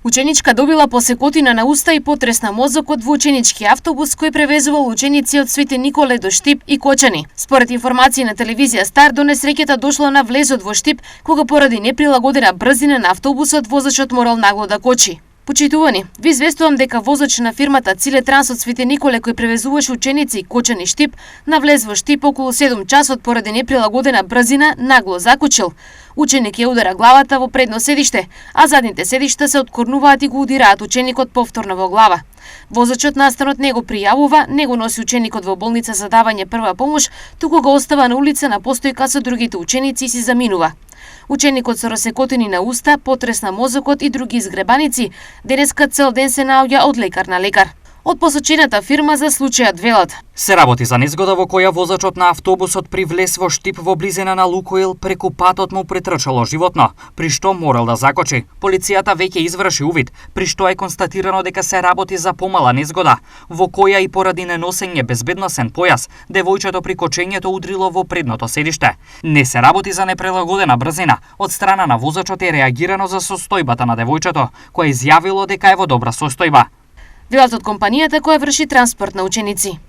Ученичка добила посекотина на уста и потрес на мозокот во ученички автобус кој превезувал ученици од Свети Николе до Штип и Кочани. Според информации на телевизија Стар, до несреќата дошло на влезот во Штип, кога поради неприлагодена брзина на автобусот возачот морал нагло да кочи. Почитувани, ви известувам дека возач на фирмата Циле Транс од Свети Николе кој превезуваше ученици и Кочани Штип, навлез во Штип околу 7 часот поради неприлагодена брзина, нагло закочил. Ученик ја удара главата во предно седиште, а задните седишта се откорнуваат и го удираат ученикот повторно во глава. Возачот настанот не го пријавува, не го носи ученикот во болница за давање прва помош, туку го остава на улица на постојка со другите ученици и си заминува. Ученикот со расекотини на уста, потрес на мозокот и други изгребаници, денеска цел ден се наоѓа од лекар на лекар. Од посочената фирма за случајот велат: се работи за незгода во која возачот на автобусот при влез во Штип во близина на Лукоил преку патот му претрчало животно, при што морал да закочи. Полицијата веќе изврши увид, при што е констатирано дека се работи за помала незгода, во која и поради неносење безбедносен појас, девојчето при кочењето удрило во предното седиште. Не се работи за неприлагодена брзина. Од страна на возачот е реагирано за состојбата на девојчето, кој изјавило дека е во добра состојба. Велат од компанијата која врши транспорт на ученици.